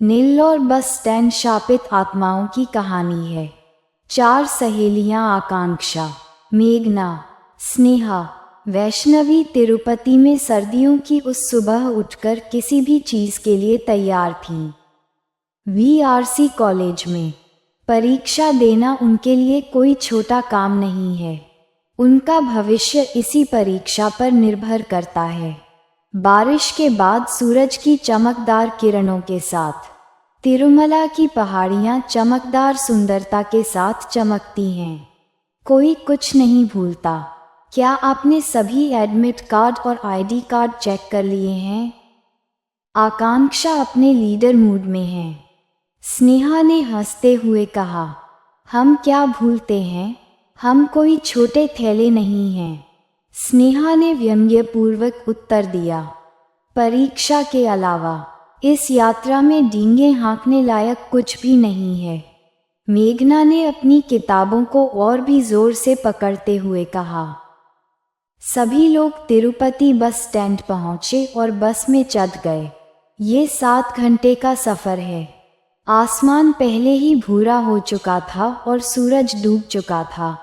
Nellore bus stand शापित आत्माओं की कहानी है। 4 सहेलियां आकांक्षा, मेघना, स्नेहा, वैष्णवी तिरुपति में सर्दियों की उस सुबह उठकर किसी भी चीज के लिए तैयार थीं। वीआरसी कॉलेज में परीक्षा देना उनके लिए कोई छोटा काम नहीं है। उनका भविष्य इसी परीक्षा पर निर्भर करता है। बारिश के बाद सूरज की चमकदार किरणों के साथ तिरुमला की पहाड़ियां चमकदार सुंदरता के साथ चमकती हैं। कोई कुछ नहीं भूलता। क्या आपने सभी एडमिट कार्ड और आईडी कार्ड चेक कर लिए हैं? आकांक्षा अपने लीडर मूड में है। स्नेहा ने हंसते हुए कहा, हम क्या भूलते हैं, हम कोई छोटे थैले नहीं हैं। स्नेहा ने व्यंग्यपूर्वक उत्तर दिया, परीक्षा के अलावा इस यात्रा में डींगे हाँकने लायक कुछ भी नहीं है। मेघना ने अपनी किताबों को और भी जोर से पकड़ते हुए कहा। सभी लोग तिरुपति बस स्टैंड पहुंचे और बस में चढ़ गए। ये 7 घंटे का सफ़र है। आसमान पहले ही भूरा हो चुका था और सूरज डूब चुका था।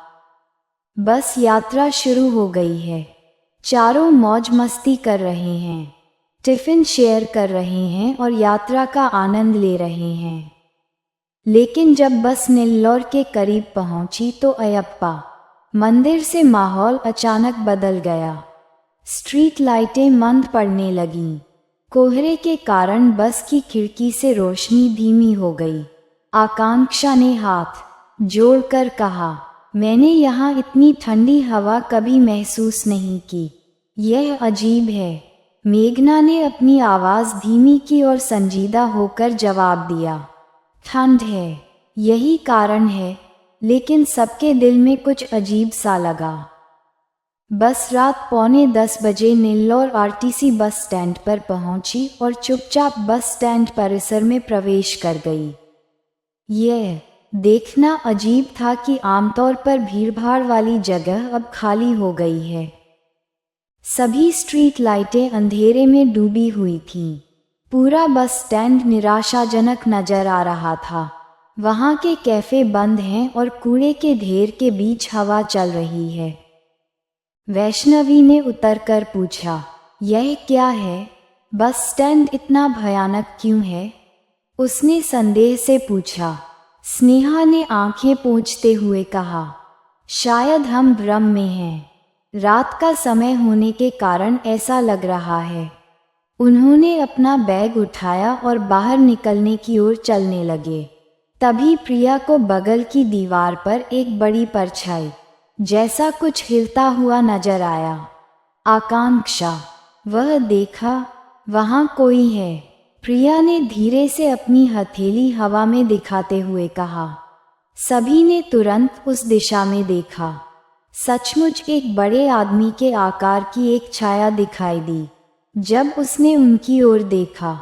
बस यात्रा शुरू हो गई है। चारों मौज मस्ती कर रहे हैं, टिफ़िन शेयर कर रहे हैं और यात्रा का आनंद ले रहे हैं। लेकिन जब बस नेल्लौर के करीब पहुंची तो अयप्पा मंदिर से माहौल अचानक बदल गया। स्ट्रीट लाइटें मंद पड़ने लगीं। कोहरे के कारण बस की खिड़की से रोशनी धीमी हो गई। आकांक्षा ने हाथ जोड़कर कहा, मैंने यहाँ इतनी ठंडी हवा कभी महसूस नहीं की। यह अजीब है। मेघना ने अपनी आवाज़ धीमी की और संजीदा होकर जवाब दिया, ठंड है, यही कारण है, लेकिन सबके दिल में कुछ अजीब सा लगा। बस रात 9:45 बजे नेल्लौर आरटीसी बस स्टैंड पर पहुंची और चुपचाप बस स्टैंड परिसर में प्रवेश कर गई। यह देखना अजीब था कि आमतौर पर भीड़भाड़ वाली जगह अब खाली हो गई है। सभी स्ट्रीट लाइटें अंधेरे में डूबी हुई थीं। पूरा बस स्टैंड निराशाजनक नजर आ रहा था। वहाँ के कैफ़े बंद हैं और कूड़े के ढेर के बीच हवा चल रही है। वैष्णवी ने उतरकर पूछा, यह क्या है? बस स्टैंड इतना भयानक क्यों है? उसने संदेह से पूछा। स्नेहा ने आंखें पोंछते हुए कहा, शायद हम भ्रम में हैं। रात का समय होने के कारण ऐसा लग रहा है। उन्होंने अपना बैग उठाया और बाहर निकलने की ओर चलने लगे। तभी प्रिया को बगल की दीवार पर एक बड़ी परछाई जैसा कुछ हिलता हुआ नजर आया। आकांक्षा, वह देखा, वहाँ कोई है। प्रिया ने धीरे से अपनी हथेली हवा में दिखाते हुए कहा। सभी ने तुरंत उस दिशा में देखा। सचमुच एक बड़े आदमी के आकार की एक छाया दिखाई दी। जब उसने उनकी ओर देखा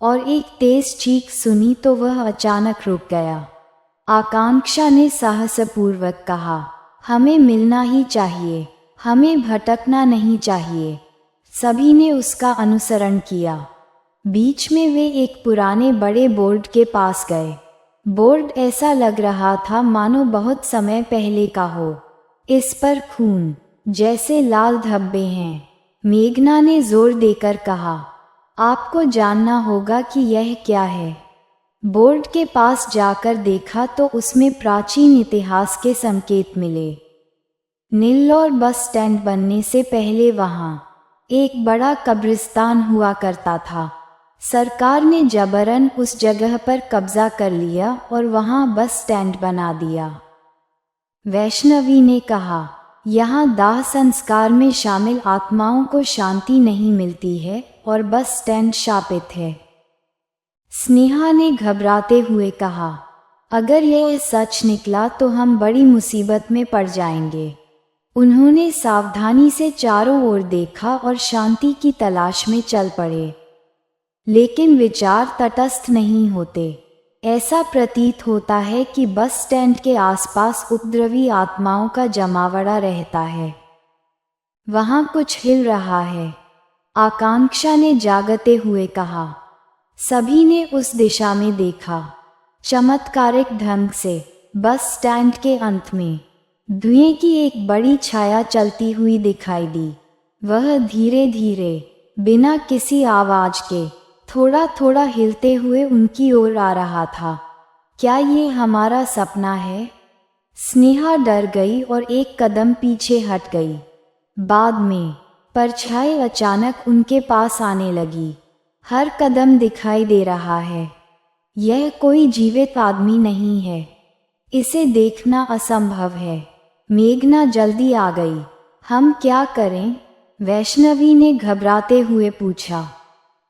और एक तेज चीख सुनी तो वह अचानक रुक गया। आकांक्षा ने साहसपूर्वक कहा, हमें मिलना ही चाहिए, हमें भटकना नहीं चाहिए। सभी ने उसका अनुसरण किया। बीच में वे एक पुराने बड़े बोर्ड के पास गए। बोर्ड ऐसा लग रहा था मानो बहुत समय पहले का हो। इस पर खून जैसे लाल धब्बे हैं। मेघना ने जोर देकर कहा, आपको जानना होगा कि यह क्या है। बोर्ड के पास जाकर देखा तो उसमें प्राचीन इतिहास के संकेत मिले। नेल्लौर बस स्टैंड बनने से पहले वहाँ एक बड़ा कब्रिस्तान हुआ करता था। सरकार ने जबरन उस जगह पर कब्जा कर लिया और वहाँ बस स्टैंड बना दिया। वैष्णवी ने कहा, यहाँ दाह संस्कार में शामिल आत्माओं को शांति नहीं मिलती है और बस स्टैंड शापित है। स्नेहा ने घबराते हुए कहा, अगर यह सच निकला तो हम बड़ी मुसीबत में पड़ जाएंगे। उन्होंने सावधानी से चारों ओर देखा और शांति की तलाश में चल पड़े। लेकिन विचार तटस्थ नहीं होते। ऐसा प्रतीत होता है कि बस स्टैंड के आसपास उपद्रवी आत्माओं का जमावड़ा रहता है। वहाँ कुछ हिल रहा है। आकांक्षा ने जागते हुए कहा। सभी ने उस दिशा में देखा। चमत्कारिक ढंग से बस स्टैंड के अंत में धुएं की एक बड़ी छाया चलती हुई दिखाई दी। वह धीरे धीरे, बिना किसी आवाज के, थोड़ा थोड़ा हिलते हुए उनकी ओर आ रहा था। क्या ये हमारा सपना है? स्नेहा डर गई और एक कदम पीछे हट गई। बाद में परछाई अचानक उनके पास आने लगी। हर कदम दिखाई दे रहा है। यह कोई जीवित आदमी नहीं है। इसे देखना असंभव है। मेघना जल्दी आ गई। हम क्या करें? वैष्णवी ने घबराते हुए पूछा।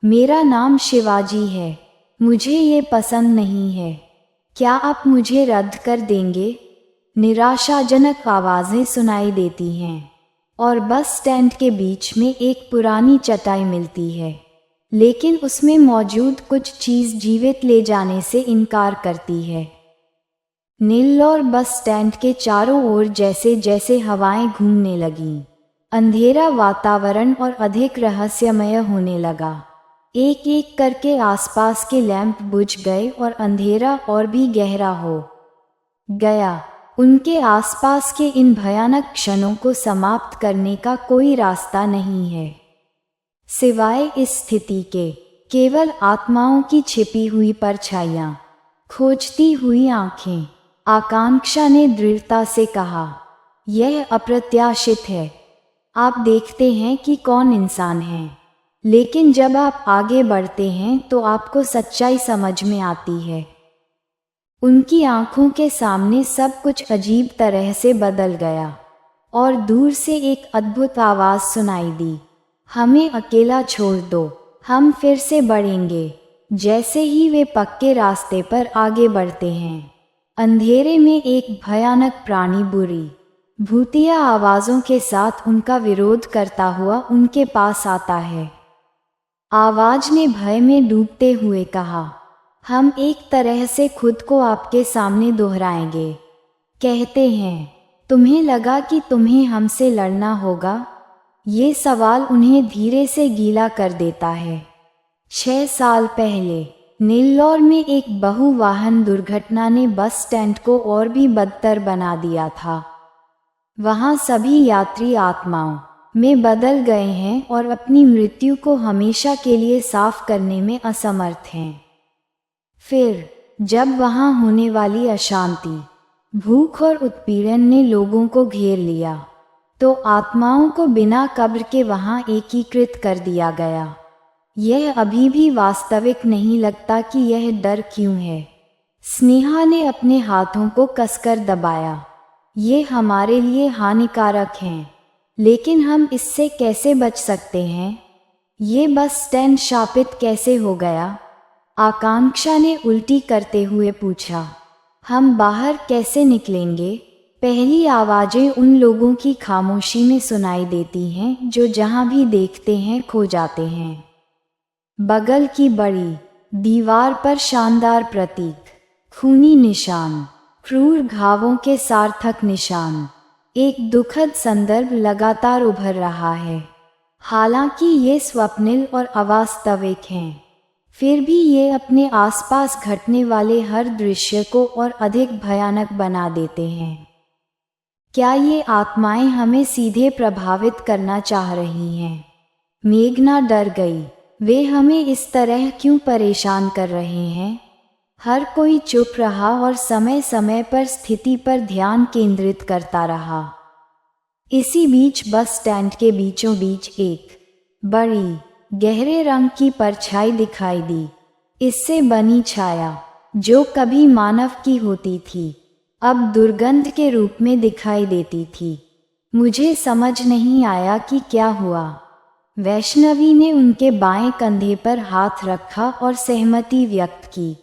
मेरा नाम शिवाजी है। मुझे ये पसंद नहीं है। क्या आप मुझे रद्द कर देंगे? निराशाजनक आवाज़ें सुनाई देती हैं और बस स्टैंड के बीच में एक पुरानी चटाई मिलती है, लेकिन उसमें मौजूद कुछ चीज़ जीवित ले जाने से इनकार करती है। नेल्लौर बस स्टैंड के चारों ओर जैसे जैसे हवाएं घूमने लगीं, अंधेरा वातावरण और अधिक रहस्यमय होने लगा। एक एक करके आसपास के लैंप बुझ गए और अंधेरा और भी गहरा हो गया। उनके आसपास के इन भयानक क्षणों को समाप्त करने का कोई रास्ता नहीं है, सिवाय इस स्थिति के। केवल आत्माओं की छिपी हुई परछाइयाँ, खोजती हुई आंखें। आकांक्षा ने दृढ़ता से कहा, यह अप्रत्याशित है। आप देखते हैं कि कौन इंसान है, लेकिन जब आप आगे बढ़ते हैं तो आपको सच्चाई समझ में आती है। उनकी आंखों के सामने सब कुछ अजीब तरह से बदल गया और दूर से एक अद्भुत आवाज़ सुनाई दी, हमें अकेला छोड़ दो, हम फिर से बढ़ेंगे। जैसे ही वे पक्के रास्ते पर आगे बढ़ते हैं, अंधेरे में एक भयानक प्राणी बुरी भूतिया आवाज़ों के साथ उनका विरोध करता हुआ उनके पास आता है। आवाज़ ने भय में डूबते हुए कहा, हम एक तरह से खुद को आपके सामने दोहराएंगे। कहते हैं, तुम्हें लगा कि तुम्हें हमसे लड़ना होगा? ये सवाल उन्हें धीरे से गीला कर देता है। 6 साल पहले नेल्लौर में एक बहुवाहन दुर्घटना ने बस स्टैंड को और भी बदतर बना दिया था। वहाँ सभी यात्री आत्माओं में बदल गए हैं और अपनी मृत्यु को हमेशा के लिए साफ करने में असमर्थ हैं। फिर जब वहाँ होने वाली अशांति, भूख और उत्पीड़न ने लोगों को घेर लिया, तो आत्माओं को बिना कब्र के वहाँ एकीकृत कर दिया गया। यह अभी भी वास्तविक नहीं लगता कि यह डर क्यों है। स्नेहा ने अपने हाथों को कसकर दबाया। ये हमारे लिए हानिकारक हैं, लेकिन हम इससे कैसे बच सकते हैं? ये बस स्टैंड शापित कैसे हो गया? आकांक्षा ने उल्टी करते हुए पूछा। हम बाहर कैसे निकलेंगे? पहली आवाज़ें उन लोगों की खामोशी में सुनाई देती हैं जो जहाँ भी देखते हैं खो जाते हैं। बगल की बड़ी दीवार पर शानदार प्रतीक, खूनी निशान, क्रूर घावों के सार्थक निशान, एक दुखद संदर्भ लगातार उभर रहा है। हालांकि ये स्वप्निल और अवास्तविक हैं, फिर भी ये अपने आसपास घटने वाले हर दृश्य को और अधिक भयानक बना देते हैं। क्या ये आत्माएं हमें सीधे प्रभावित करना चाह रही हैं? मेघना डर गई। वे हमें इस तरह क्यों परेशान कर रहे हैं? हर कोई चुप रहा और समय समय पर स्थिति पर ध्यान केंद्रित करता रहा। इसी बीच बस स्टैंड के बीचों बीच एक बड़ी गहरे रंग की परछाई दिखाई दी। इससे बनी छाया, जो कभी मानव की होती थी, अब दुर्गंध के रूप में दिखाई देती थी। मुझे समझ नहीं आया कि क्या हुआ। वैष्णवी ने उनके बाएं कंधे पर हाथ रखा और सहमति व्यक्त की।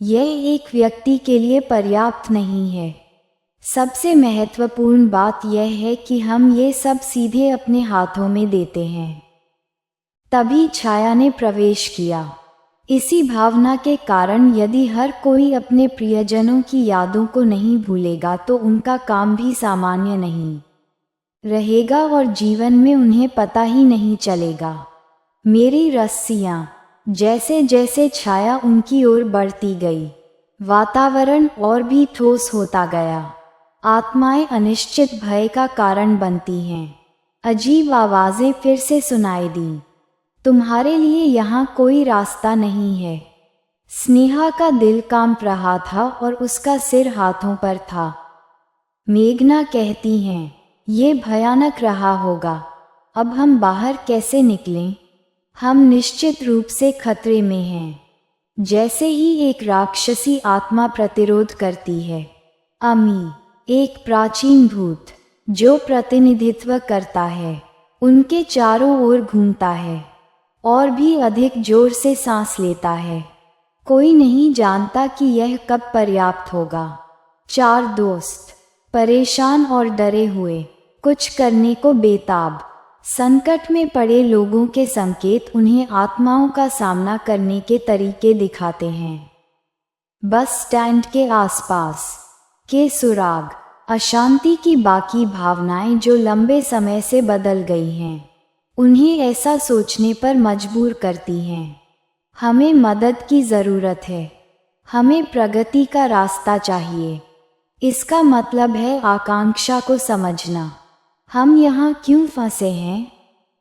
यह एक व्यक्ति के लिए पर्याप्त नहीं है। सबसे महत्वपूर्ण बात यह है कि हम ये सब सीधे अपने हाथों में देते हैं। तभी छाया ने प्रवेश किया। इसी भावना के कारण यदि हर कोई अपने प्रियजनों की यादों को नहीं भूलेगा तो उनका काम भी सामान्य नहीं रहेगा और जीवन में उन्हें पता ही नहीं चलेगा। मेरी रस्सियाँ, जैसे जैसे छाया उनकी ओर बढ़ती गई, वातावरण और भी ठोस होता गया। आत्माएं अनिश्चित भय का कारण बनती हैं। अजीब आवाजें फिर से सुनाई दी। तुम्हारे लिए यहाँ कोई रास्ता नहीं है। स्नेहा का दिल कांप रहा था और उसका सिर हाथों पर था। मेघना कहती हैं, ये भयानक रहा होगा। अब हम बाहर कैसे निकलें? हम निश्चित रूप से खतरे में हैं। जैसे ही एक राक्षसी आत्मा प्रतिरोध करती है। अमी, एक प्राचीन भूत जो प्रतिनिधित्व करता है, उनके चारों ओर घूमता है और भी अधिक जोर से सांस लेता है। कोई नहीं जानता कि यह कब पर्याप्त होगा। 4 दोस्त परेशान और डरे हुए, कुछ करने को बेताब। संकट में पड़े लोगों के संकेत उन्हें आत्माओं का सामना करने के तरीके दिखाते हैं। बस स्टैंड के आसपास के सुराग, अशांति की बाकी भावनाएं जो लंबे समय से बदल गई हैं, उन्हें ऐसा सोचने पर मजबूर करती हैं। हमें मदद की ज़रूरत है। हमें प्रगति का रास्ता चाहिए। इसका मतलब है आकांक्षा को समझना। हम यहाँ क्यों फंसे हैं?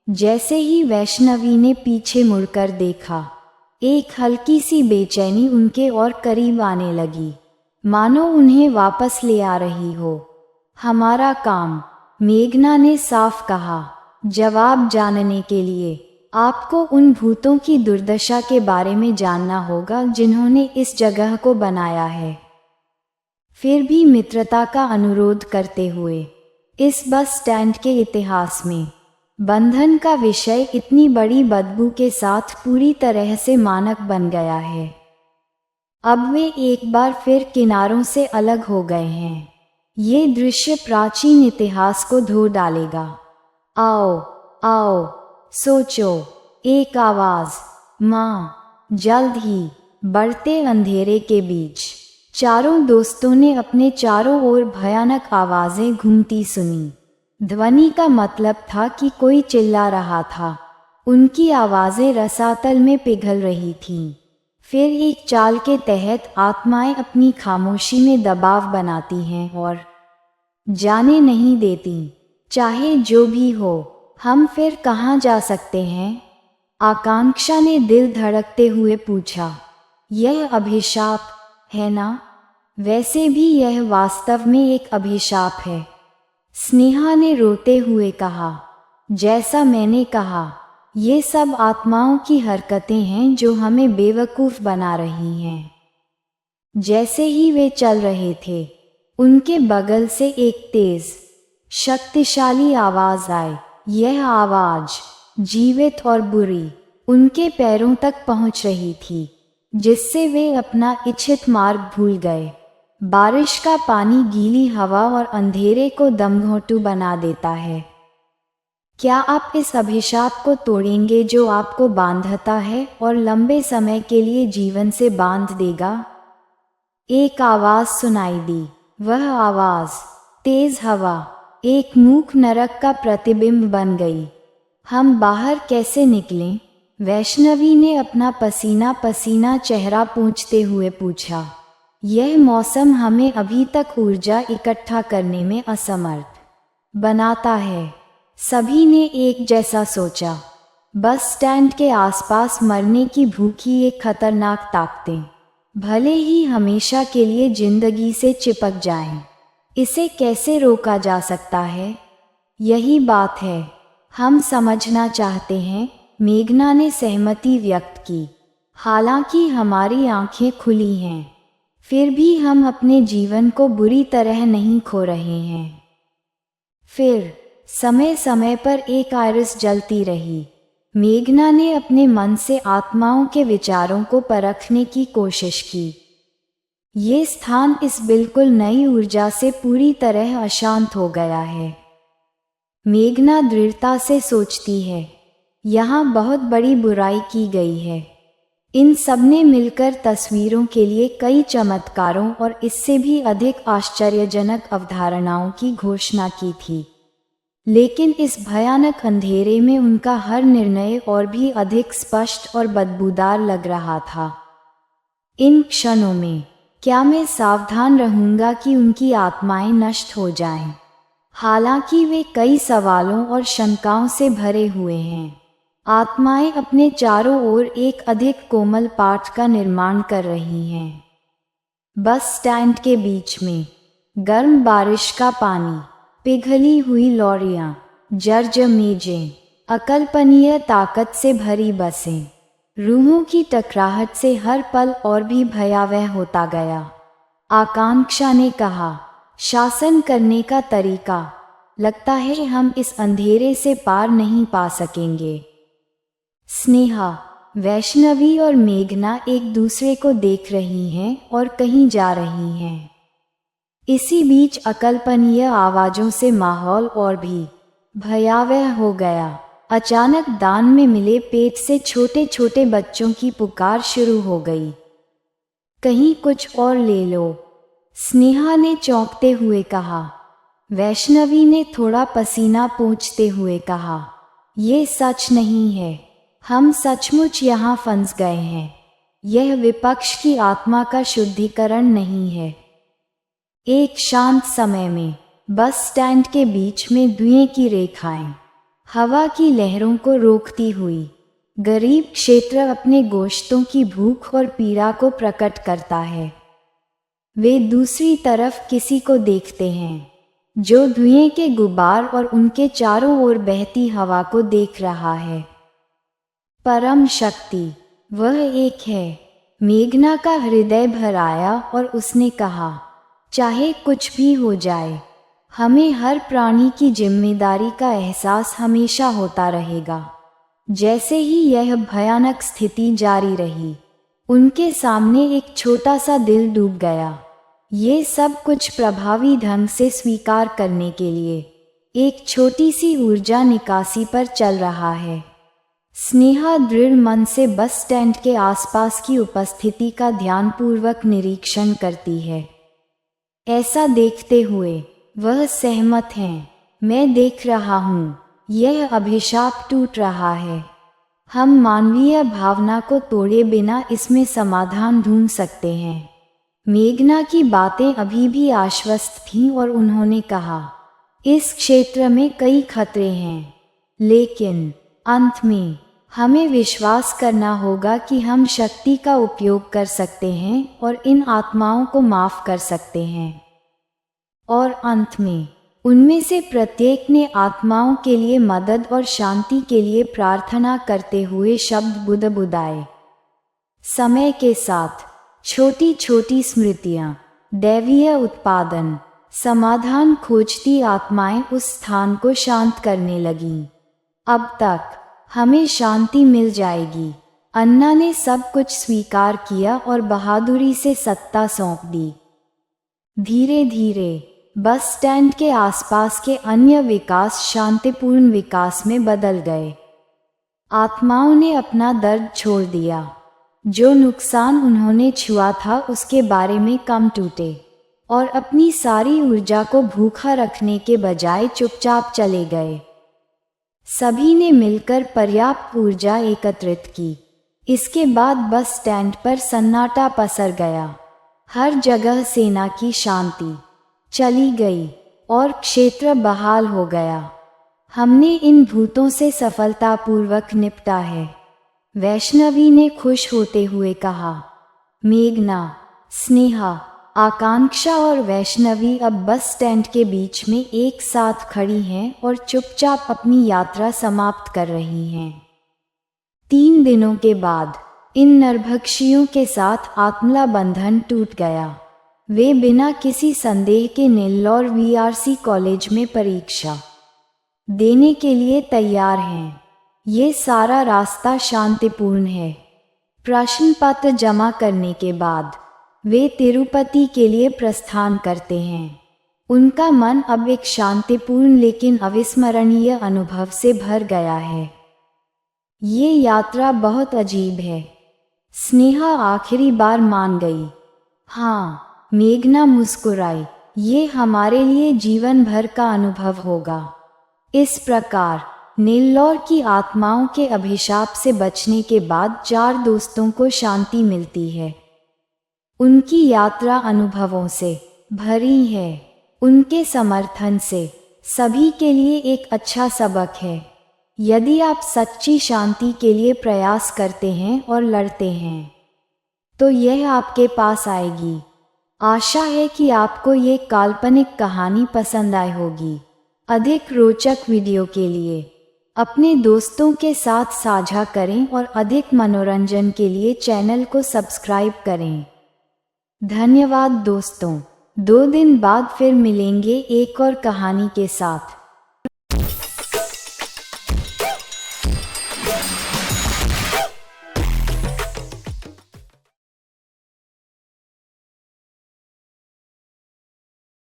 जैसे ही वैष्णवी ने पीछे मुड़कर देखा, एक हल्की सी बेचैनी उनके और करीब आने लगी, मानो उन्हें वापस ले आ रही हो। हमारा काम, मेघना ने साफ कहा, जवाब जानने के लिए आपको उन भूतों की दुर्दशा के बारे में जानना होगा जिन्होंने इस जगह को बनाया है। फिर भी मित्रता का अनुरोध करते हुए, इस बस स्टैंड के इतिहास में बंधन का विषय इतनी बड़ी बदबू के साथ पूरी तरह से मानक बन गया है। अब वे एक बार फिर किनारों से अलग हो गए हैं। ये दृश्य प्राचीन इतिहास को धो डालेगा। आओ आओ, सोचो, एक आवाज, माँ। जल्द ही बढ़ते अंधेरे के बीच चारों दोस्तों ने अपने चारों ओर भयानक आवाजें घूमती सुनी। ध्वनि का मतलब था कि कोई चिल्ला रहा था। उनकी आवाजें रसातल में पिघल रही थीं। फिर एक चाल के तहत आत्माएं अपनी खामोशी में दबाव बनाती हैं और जाने नहीं देती। चाहे जो भी हो, हम फिर कहाँ जा सकते हैं? आकांक्षा ने दिल धड़कते हुए पूछा। यह अभिशाप है ना? वैसे भी यह वास्तव में एक अभिशाप है, स्नेहा ने रोते हुए कहा। जैसा मैंने कहा, ये सब आत्माओं की हरकतें हैं जो हमें बेवकूफ़ बना रही हैं। जैसे ही वे चल रहे थे, उनके बगल से एक तेज, शक्तिशाली आवाज आई। यह आवाज जीवित और बुरी, उनके पैरों तक पहुंच रही थी, जिससे वे अपना इच्छित मार्ग भूल गए। बारिश का पानी गीली हवा और अंधेरे को दमघोंटू बना देता है। क्या आप इस अभिशाप को तोड़ेंगे जो आपको बांधता है और लंबे समय के लिए जीवन से बांध देगा? एक आवाज सुनाई दी। वह आवाज, तेज हवा, एक मूक नरक का प्रतिबिंब बन गई। हम बाहर कैसे निकलें? वैष्णवी ने अपना पसीना पसीना चेहरा पोंछते हुए पूछा। यह मौसम हमें अभी तक ऊर्जा इकट्ठा करने में असमर्थ बनाता है। सभी ने एक जैसा सोचा। बस स्टैंड के आसपास मरने की भूखी एक खतरनाक ताकतें भले ही हमेशा के लिए जिंदगी से चिपक जाएं, इसे कैसे रोका जा सकता है? यही बात है, हम समझना चाहते हैं, मेघना ने सहमति व्यक्त की। हालांकि हमारी आंखें खुली हैं, फिर भी हम अपने जीवन को बुरी तरह नहीं खो रहे हैं। फिर समय समय पर एक आइरिस जलती रही। मेघना ने अपने मन से आत्माओं के विचारों को परखने की कोशिश की। ये स्थान इस बिल्कुल नई ऊर्जा से पूरी तरह अशांत हो गया है। मेघना दृढ़ता से सोचती है, यहाँ बहुत बड़ी बुराई की गई है। इन सबने मिलकर तस्वीरों के लिए कई चमत्कारों और इससे भी अधिक आश्चर्यजनक अवधारणाओं की घोषणा की थी। लेकिन इस भयानक अंधेरे में उनका हर निर्णय और भी अधिक स्पष्ट और बदबूदार लग रहा था। इन क्षणों में क्या मैं सावधान रहूंगा कि उनकी आत्माएं नष्ट हो जाएं? हालांकि वे कई सवालों और शंकाओं से भरे हुए हैं। आत्माएं अपने चारों ओर एक अधिक कोमल पाठ का निर्माण कर रही हैं। बस स्टैंड के बीच में गर्म बारिश का पानी, पिघली हुई लॉरियां, जर्जर मेजें, अकल्पनीय ताकत से भरी बसें, रूहों की टकराहट से हर पल और भी भयावह होता गया। आकांक्षा ने कहा, शासन करने का तरीका, लगता है हम इस अंधेरे से पार नहीं पा सकेंगे। स्नेहा, वैष्णवी और मेघना एक दूसरे को देख रही हैं और कहीं जा रही हैं। इसी बीच अकल्पनीय आवाजों से माहौल और भी भयावह हो गया। अचानक दान में मिले पेट से छोटे छोटे बच्चों की पुकार शुरू हो गई। कहीं कुछ और ले लो, स्नेहा ने चौंकते हुए कहा। वैष्णवी ने थोड़ा पसीना पोंछते हुए कहा, ये सच नहीं है, हम सचमुच यहाँ फंस गए हैं। यह विपक्ष की आत्मा का शुद्धिकरण नहीं है। एक शांत समय में बस स्टैंड के बीच में धुएं की रेखाएं, हवा की लहरों को रोकती हुई। गरीब क्षेत्र अपने गोश्तों की भूख और पीड़ा को प्रकट करता है। वे दूसरी तरफ किसी को देखते हैं जो धुएं के गुबार और उनके चारों ओर बहती हवा को देख रहा है। परम शक्ति, वह एक है। मेघना का हृदय भर आया और उसने कहा, चाहे कुछ भी हो जाए, हमें हर प्राणी की जिम्मेदारी का एहसास हमेशा होता रहेगा। जैसे ही यह भयानक स्थिति जारी रही, उनके सामने एक छोटा सा दिल डूब गया। ये सब कुछ प्रभावी ढंग से स्वीकार करने के लिए एक छोटी सी ऊर्जा निकासी पर चल रहा है। स्नेहा दृढ़ मन से बस स्टैंड के आसपास की उपस्थिति का ध्यानपूर्वक निरीक्षण करती है। ऐसा देखते हुए वह सहमत हैं। मैं देख रहा हूँ, यह अभिशाप टूट रहा है। हम मानवीय भावना को तोड़े बिना इसमें समाधान ढूंढ सकते हैं। मेघना की बातें अभी भी आश्वस्त थीं और उन्होंने कहा, इस क्षेत्र में कई खतरे हैं, लेकिन अंत में हमें विश्वास करना होगा कि हम शक्ति का उपयोग कर सकते हैं और इन आत्माओं को माफ कर सकते हैं। और अंत में उनमें से प्रत्येक ने आत्माओं के लिए मदद और शांति के लिए प्रार्थना करते हुए शब्द बुदबुदाए। समय के साथ छोटी छोटी स्मृतियाँ, दैवीय उत्पादन, समाधान खोजती आत्माएं उस स्थान को शांत करने लगीं। अब तक हमें शांति मिल जाएगी। अन्ना ने सब कुछ स्वीकार किया और बहादुरी से सत्ता सौंप दी। धीरे धीरे बस स्टैंड के आसपास के अन्य विकास शांतिपूर्ण विकास में बदल गए। आत्माओं ने अपना दर्द छोड़ दिया। जो नुकसान उन्होंने छुआ था उसके बारे में कम टूटे और अपनी सारी ऊर्जा को भूखा रखने के बजाय चुपचाप चले गए। सभी ने मिलकर पर्याप्त ऊर्जा एकत्रित की। इसके बाद बस स्टैंड पर सन्नाटा पसर गया। हर जगह सेना की शांति चली गई और क्षेत्र बहाल हो गया। हमने इन भूतों से सफलतापूर्वक निपटा है, वैष्णवी ने खुश होते हुए कहा। मेघना, स्नेहा, आकांक्षा और वैष्णवी अब बस स्टैंड के बीच में एक साथ खड़ी हैं और चुपचाप अपनी यात्रा समाप्त कर रही हैं। 3 दिनों के बाद इन नरभक्षियों के साथ आत्मला बंधन टूट गया। वे बिना किसी संदेह के नेल्लौर वीआरसी कॉलेज में परीक्षा देने के लिए तैयार हैं। ये सारा रास्ता शांतिपूर्ण है। प्रश्न पत्र जमा करने के बाद वे तिरुपति के लिए प्रस्थान करते हैं। उनका मन अब एक शांतिपूर्ण लेकिन अविस्मरणीय अनुभव से भर गया है। ये यात्रा बहुत अजीब है, स्नेहा आखिरी बार मान गई। हाँ, मेघना मुस्कुराई, ये हमारे लिए जीवन भर का अनुभव होगा। इस प्रकार नेल्लौर की आत्माओं के अभिशाप से बचने के बाद 4 दोस्तों को शांति मिलती है। उनकी यात्रा अनुभवों से भरी है। उनके समर्थन से सभी के लिए एक अच्छा सबक है। यदि आप सच्ची शांति के लिए प्रयास करते हैं और लड़ते हैं तो यह आपके पास आएगी। आशा है कि आपको ये काल्पनिक कहानी पसंद आई होगी। अधिक रोचक वीडियो के लिए अपने दोस्तों के साथ साझा करें और अधिक मनोरंजन के लिए चैनल को सब्सक्राइब करें। धन्यवाद दोस्तों। 2 दिन बाद फिर मिलेंगे एक और कहानी के साथ।